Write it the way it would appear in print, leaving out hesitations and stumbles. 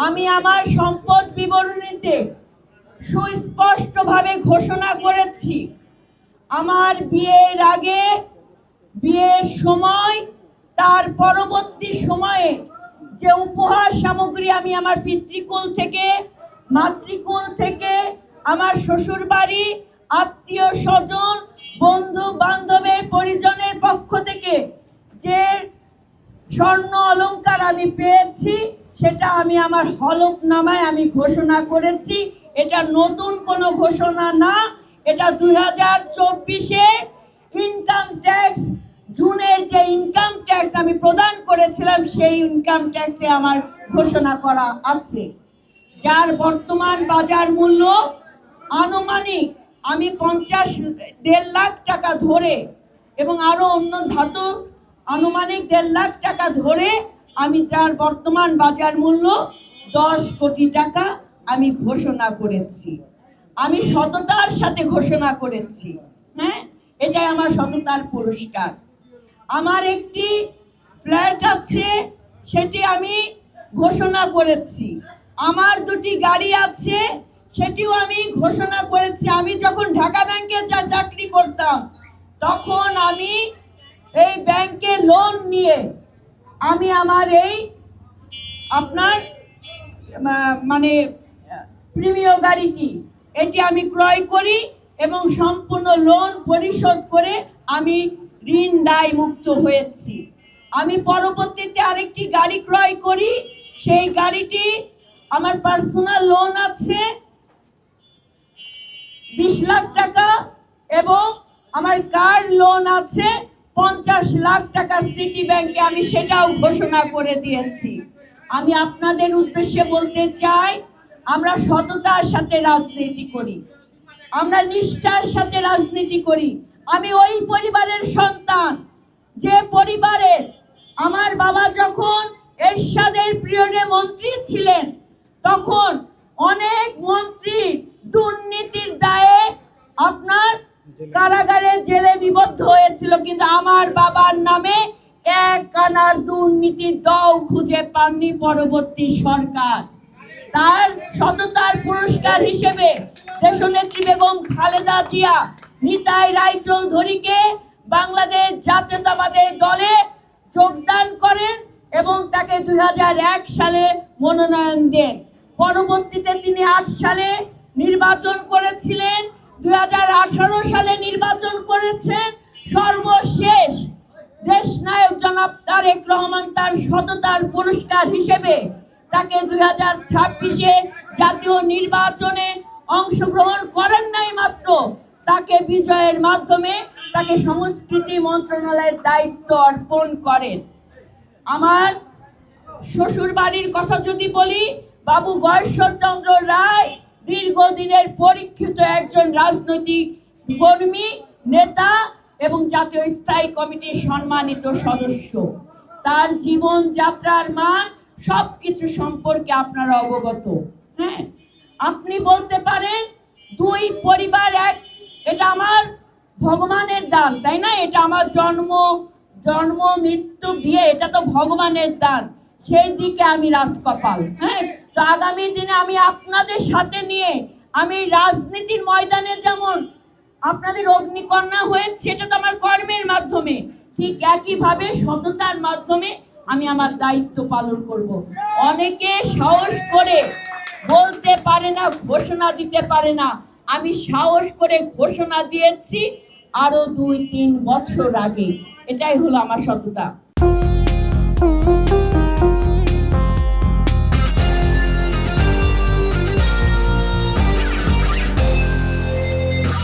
আমি আমার সম্পদ বিবরণীতে সুস্পষ্টভাবে ঘোষণা করেছি, আমার বিয়ের আগে, বিয়ের সময়, তার পরবর্তী সময়ে যে উপহার সামগ্রী আমি আমার পিতৃকুল থেকে, মাতৃকুল থেকে, আমার শ্বশুর বাড়ি, আত্মীয় স্বজন, বন্ধু বান্ধবের পরিজনের পক্ষ থেকে যে স্বর্ণ অলংকার আমি পেয়েছি, সেটা আমি আমার হলফনামায় আমি ঘোষণা করেছি। এটা নতুন কোনো ঘোষণা না, এটা 2024-এ ইনকাম ট্যাক্স, জুনের যে ইনকাম ট্যাক্স আমি প্রদান করেছিলাম, সেই ইনকাম ট্যাক্সে আমার ঘোষণা করা আছে, যার বর্তমান বাজার মূল্য আনুমানিক আমি 1.5 লাখ টাকা ধরে এবং আরো অন্য ধাতু আনুমানিক 1.5 লাখ টাকা ধরে আমি তার বর্তমান বাজার মূল্য 10 কোটি টাকা আমি ঘোষণা করেছি। আমি সততার সাথে ঘোষণা করেছি, হ্যাঁ, এটাই আমার সততার পুরস্কার। আমার একটি ফ্ল্যাট আছে, সেটি আমি ঘোষণা করেছি। আমার 2টি গাড়ি আছে, সেটিও আমি ঘোষণা করেছি। আমি যখন ঢাকা ব্যাংকে চাকরি করতাম, তখন আমি এই ব্যাংকে লোন নিয়ে আমি আমার এই আপনার মানে প্রিমিয় গাড়িটি এটি আমি ক্রয় করি এবং সম্পূর্ণ লোন পরিশোধ করে আমি ঋণ দায় মুক্ত হয়েছি। আমি পরবর্তীতে আরেকটি গাড়ি ক্রয় করি, সেই গাড়িটি আমার পার্সোনাল লোন আছে 20 লাখ টাকা এবং আমার কার লোন আছে 50 লাখ টাকা সিটি ব্যাংকে, আমি সেটাও ঘোষণা করে দিয়েছি। আমি আপনাদের উদ্দেশ্যে বলতে চাই, আমরা সততার সাথে রাজনীতি করি, আমরা নিষ্ঠার সাথে রাজনীতি করি। আমি ওই পরিবারের সন্তান, যে পরিবারের আমার বাবা যখন এরশাদের পিরিয়ডে মন্ত্রী ছিলেন, তখন অনেক মন্ত্রী দুর্নীতির দায়ে আপনার কারাগারে জেলে নিবদ্ধ হয়েছিল, কিন্তু আমার বাবার নামে এক আনার দুর্নীতির দাও খুঁজে পাননি পরবর্তী সরকার। তার সততার পুরস্কার হিসেবে দেশনেত্রী বেগম খালেদা জিয়া নিতাই রায়চৌধুরীকে বাংলাদেশ জাতীয়তাবাদের দলে যোগদান করেন এবং তাকে 2001 সালে মনোনয়ন দেন। পরবর্তীতে তিনি 8 সালে নির্বাচন করেছিলেন, 2018 সালে নির্বাচন করেছেন। সর্বশেষ দেশনায়ক জনাব তারেক রহমান তার সততার পুরস্কার হিসেবে তাকে 2026-এ জাতীয় নির্বাচনে অংশগ্রহণ করেন নাই মাত্র, তাকে বিজয়ের মাধ্যমে তাকে সংস্কৃতি মন্ত্রণালয়ের দায়িত্ব অর্পণ করেন। আমার শ্বশুর বাড়ির কথা যদি বলি, বাবু গয়েশ্বরচন্দ্র রায় দীর্ঘদিনের পরীক্ষিত একজন রাজনৈতিক কর্মী, নেতা এবং জাতীয় স্থায়ী কমিটির সম্মানিত সদস্য। তার জীবন যাত্রার মান সবকিছু সম্পর্কে আপনারা অবগত। হ্যাঁ, আপনি বলতে পারেন 2 পরিবার এক, এটা আমার ভগবানের দান, তাই না? এটা আমার জন্ম মৃত্যু বিয়ে, এটা তো ভগবানের দান, সেই দিকে আমি রাজকপাল। হ্যাঁ, তো আগামী দিনে আমি আপনাদের সাথে নিয়ে আমি রাজনীতির ময়দানে যেমন আপনাদের অগ্নিকন্যা হয়েছে, এটা তো আমার কর্মের মাধ্যমে, ঠিক একইভাবে সততার মাধ্যমে আমি আমার দায়িত্ব পালন করব। অনেকে সাহস করে বলতে পারে না, ঘোষণা দিতে পারে না, আমি সাহস করে ঘোষণা দিয়েছি আরো 2-3 বছর আগে। এটাই হলো আমার সততা।